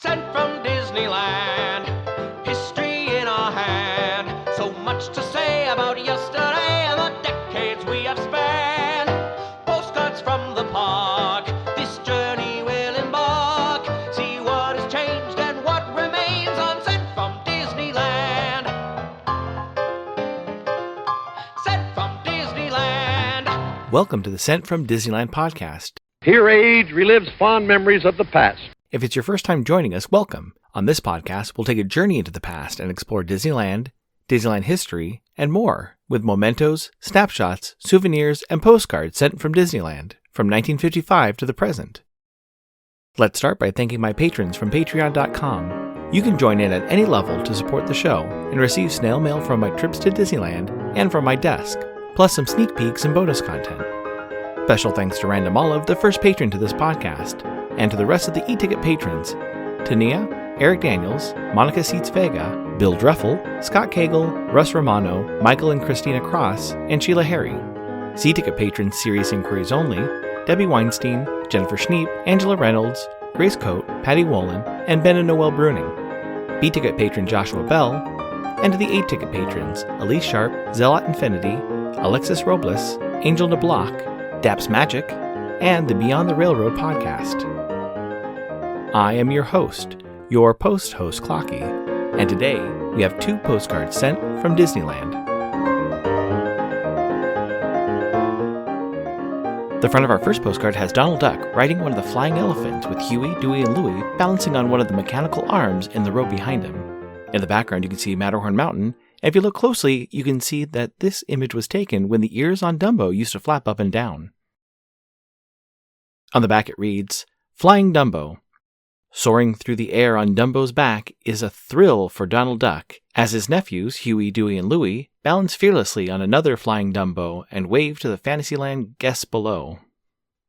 Sent from Disneyland, history in our hand. So much to say about yesterday and the decades we have spanned. Postcards from the park, this journey will embark. See what has changed and what remains on Sent from Disneyland. Sent from Disneyland. Welcome to the Sent from Disneyland podcast. Here age relives fond memories of the past. If it's your first time joining us, welcome. On this podcast, we'll take a journey into the past and explore Disneyland, Disneyland history, and more, with mementos, snapshots, souvenirs, and postcards sent from Disneyland, from 1955 to the present. Let's start by thanking my patrons from Patreon.com. You can join in at any level to support the show and receive snail mail from my trips to Disneyland and from my desk, plus some sneak peeks and bonus content. Special thanks to Random Olive, the first patron to this podcast, and to the rest of the e-ticket patrons, Tania, Eric Daniels, Monica Seitz Vega, Bill Dreffel, Scott Cagle, Russ Romano, Michael and Christina Cross, and Sheila Harry. C-ticket patrons Serious Inquiries Only, Debbie Weinstein, Jennifer Schneep, Angela Reynolds, Grace Coate, Patty Wolin, and Ben and Noel Bruning. B-ticket patron Joshua Bell, and to the A-ticket patrons Elise Sharp, Zealot Infinity, Alexis Robles, Angel DeBlock, Daps Magic, and the Beyond the Railroad podcast. I am your host, your post-host Clocky, and today we have 2 postcards sent from Disneyland. The front of our first postcard has Donald Duck riding one of the flying elephants with Huey, Dewey, and Louie balancing on one of the mechanical arms in the road behind him. In the background you can see Matterhorn Mountain, and if you look closely you can see that this image was taken when the ears on Dumbo used to flap up and down. On the back it reads, Flying Dumbo. Soaring through the air on Dumbo's back is a thrill for Donald Duck, as his nephews, Huey, Dewey, and Louie, balance fearlessly on another flying Dumbo and wave to the Fantasyland guests below.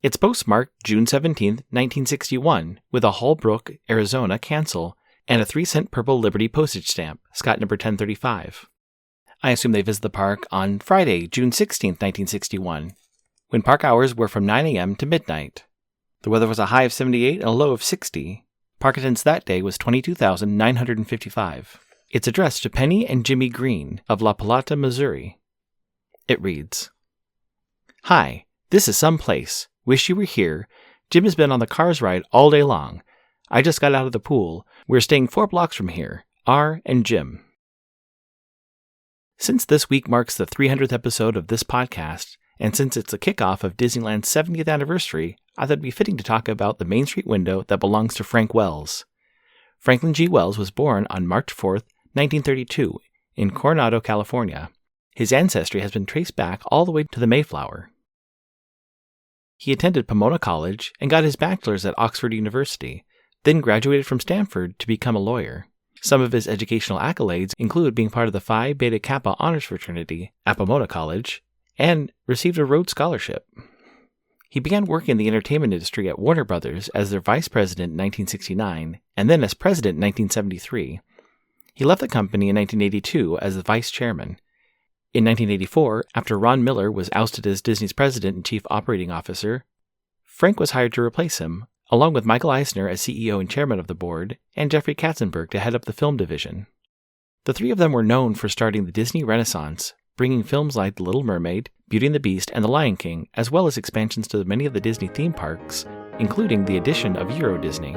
It's postmarked June 17, 1961, with a Hallbrook, Arizona cancel and a 3-cent purple Liberty postage stamp, Scott number 1035. I assume they visit the park on Friday, June 16, 1961, when park hours were from 9 a.m. to midnight. The weather was a high of 78 and a low of 60. Park attendance that day was 22,955. It's addressed to Penny and Jimmy Green of La Plata, Missouri. It reads, Hi, this is some place. Wish you were here. Jim has been on the Cars ride all day long. I just got out of the pool. We're staying 4 blocks from here. R and Jim. Since this week marks the 300th episode of this podcast, and since it's the kickoff of Disneyland's 70th anniversary, I thought it'd be fitting to talk about the Main Street window that belongs to Frank Wells. Franklin G. Wells was born on March 4, 1932, in Coronado, California. His ancestry has been traced back all the way to the Mayflower. He attended Pomona College and got his bachelor's at Oxford University, then graduated from Stanford to become a lawyer. Some of his educational accolades include being part of the Phi Beta Kappa Honors Fraternity at Pomona College, and received a Rhodes Scholarship. He began working in the entertainment industry at Warner Brothers as their vice president in 1969, and then as president in 1973. He left the company in 1982 as the vice chairman. In 1984, after Ron Miller was ousted as Disney's president and chief operating officer, Frank was hired to replace him, along with Michael Eisner as CEO and chairman of the board, and Jeffrey Katzenberg to head up the film division. The 3 of them were known for starting the Disney Renaissance, bringing films like The Little Mermaid, Beauty and the Beast, and The Lion King, as well as expansions to many of the Disney theme parks, including the addition of Euro Disney.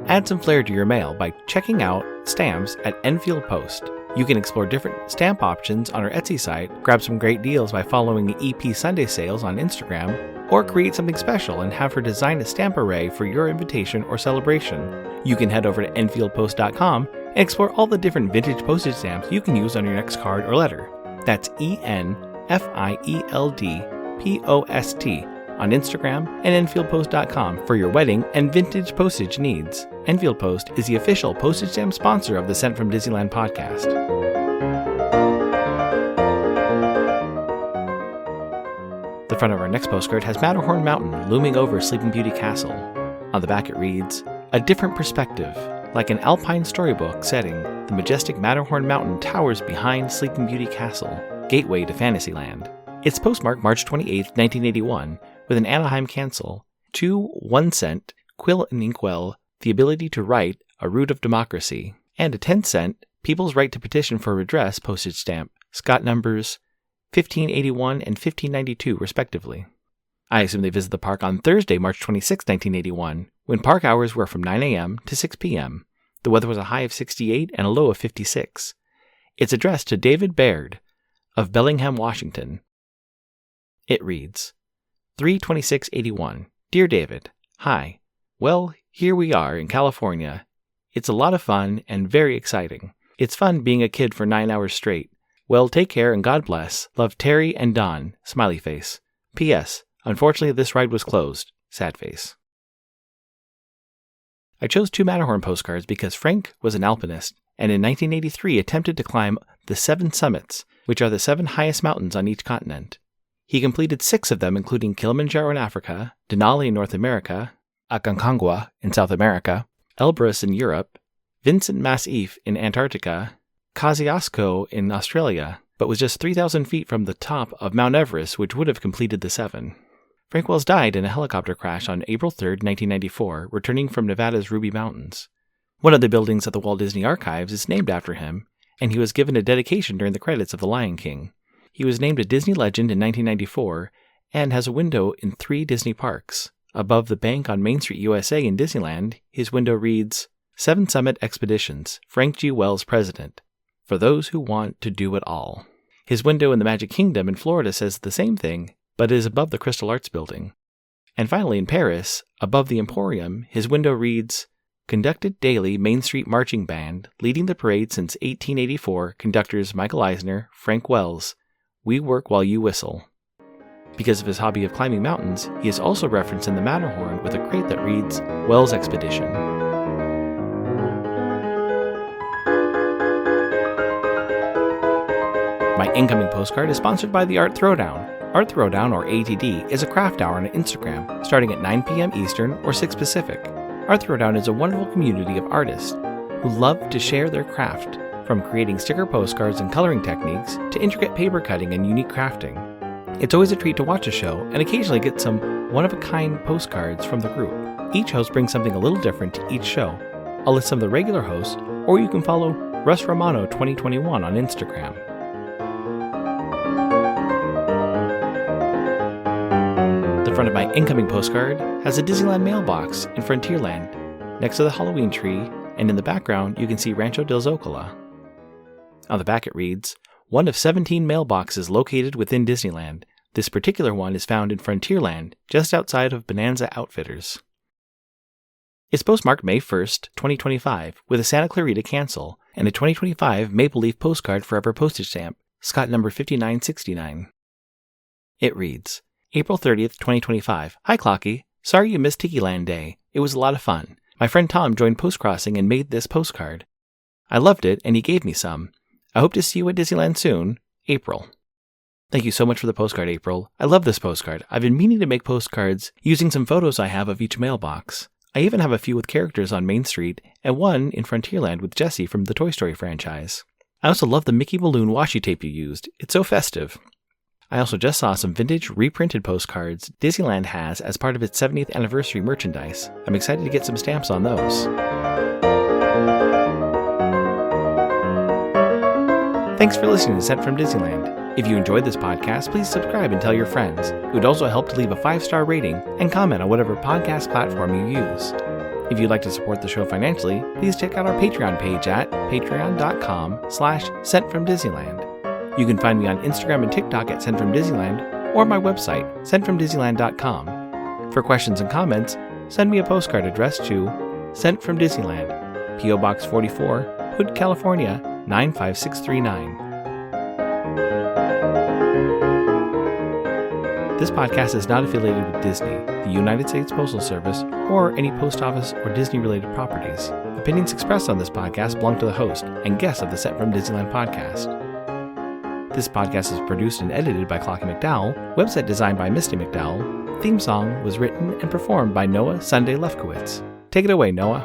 Add some flair to your mail by checking out stamps at Enfield Post. You can explore different stamp options on our Etsy site, grab some great deals by following the EP Sunday Sales on Instagram, or create something special and have her design a stamp array for your invitation or celebration. You can head over to EnfieldPost.com and explore all the different vintage postage stamps you can use on your next card or letter. That's ENFIELDPOST on Instagram and EnfieldPost.com for your wedding and vintage postage needs. Enfield Post is the official postage stamp sponsor of the Sent from Disneyland podcast. The front of our next postcard has Matterhorn Mountain looming over Sleeping Beauty Castle. On the back it reads, A different perspective. Like an alpine storybook setting, the majestic Matterhorn Mountain towers behind Sleeping Beauty Castle, gateway to Fantasyland. It's postmarked March 28, 1981, with an Anaheim cancel, 2 1-cent Quill and Inkwell, The Ability to Write, A Root of Democracy, and a 10-cent People's Right to Petition for Redress postage stamp, Scott numbers 1581 and 1592 respectively. I assume they visit the park on Thursday, March 26, 1981, when park hours were from 9 a.m. to 6 p.m. The weather was a high of 68 and a low of 56. It's addressed to David Baird of Bellingham, Washington. It reads, 3/26/81. Dear David, hi. Well, here we are in California. It's a lot of fun and very exciting. It's fun being a kid for 9 hours straight. Well, take care and God bless. Love, Terry and Don. Smiley face. P.S. Unfortunately, this ride was closed. Sad face. I chose 2 Matterhorn postcards because Frank was an alpinist, and in 1983 attempted to climb the 7 summits, which are the 7 highest mountains on each continent. He completed 6 of them, including Kilimanjaro in Africa, Denali in North America, Aconcagua in South America, Elbrus in Europe, Vincent Massif in Antarctica, Kosciuszko in Australia, but was just 3,000 feet from the top of Mount Everest, which would have completed the 7. Frank Wells died in a helicopter crash on April 3, 1994, returning from Nevada's Ruby Mountains. One of the buildings at the Walt Disney Archives is named after him, and he was given a dedication during the credits of The Lion King. He was named a Disney Legend in 1994 and has a window in 3 Disney parks. Above the bank on Main Street, USA in Disneyland, his window reads, 7 Summit Expeditions, Frank G. Wells, President. For those who want to do it all. His window in the Magic Kingdom in Florida says the same thing, but is above the Crystal Arts building. And finally in Paris, above the Emporium, his window reads, Conducted daily Main Street Marching Band, leading the parade since 1884, conductors Michael Eisner, Frank Wells. We work while you whistle. Because of his hobby of climbing mountains, he is also referenced in the Matterhorn with a crate that reads, Wells Expedition. My incoming postcard is sponsored by the Art Throwdown. Art Throwdown, or ATD, is a craft hour on Instagram, starting at 9 p.m. Eastern or 6 Pacific. Art Throwdown is a wonderful community of artists who love to share their craft, from creating sticker postcards and coloring techniques to intricate paper cutting and unique crafting. It's always a treat to watch a show and occasionally get some one-of-a-kind postcards from the group. Each host brings something a little different to each show. I'll list some of the regular hosts, or you can follow Russ Romano 2021 on Instagram. The front of my incoming postcard has a Disneyland mailbox in Frontierland, next to the Halloween tree, and in the background you can see Rancho del Zocalo. On the back it reads, one of 17 mailboxes located within Disneyland. This particular one is found in Frontierland, just outside of Bonanza Outfitters. It's postmarked May 1st, 2025, with a Santa Clarita cancel, and a 2025 Maple Leaf Postcard Forever postage stamp, Scott number 5969. It reads, April 30th, 2025. Hi Clocky. Sorry you missed Tiki Land Day. It was a lot of fun. My friend Tom joined Postcrossing and made this postcard. I loved it, and he gave me some. I hope to see you at Disneyland soon. April. Thank you so much for the postcard, April. I love this postcard. I've been meaning to make postcards using some photos I have of each mailbox. I even have a few with characters on Main Street, and one in Frontierland with Jessie from the Toy Story franchise. I also love the Mickey Balloon washi tape you used. It's so festive. I also just saw some vintage reprinted postcards Disneyland has as part of its 70th anniversary merchandise. I'm excited to get some stamps on those. Thanks for listening to Sent from Disneyland. If you enjoyed this podcast, please subscribe and tell your friends. It would also help to leave a 5-star rating and comment on whatever podcast platform you use. If you'd like to support the show financially, please check out our Patreon page at patreon.com/sentfromdisneyland. You can find me on Instagram and TikTok at Sent from Disneyland or my website, sentfromdisneyland.com. For questions and comments, send me a postcard addressed to Sent from Disneyland, P.O. Box 44, Hood, California, 95639. This podcast is not affiliated with Disney, the United States Postal Service, or any post office or Disney-related properties. Opinions expressed on this podcast belong to the host and guests of the Sent from Disneyland podcast. This podcast is produced and edited by Clocky McDowell, website designed by Misty McDowell, theme song was written and performed by Noah Sunday Lefkowitz. Take it away, Noah.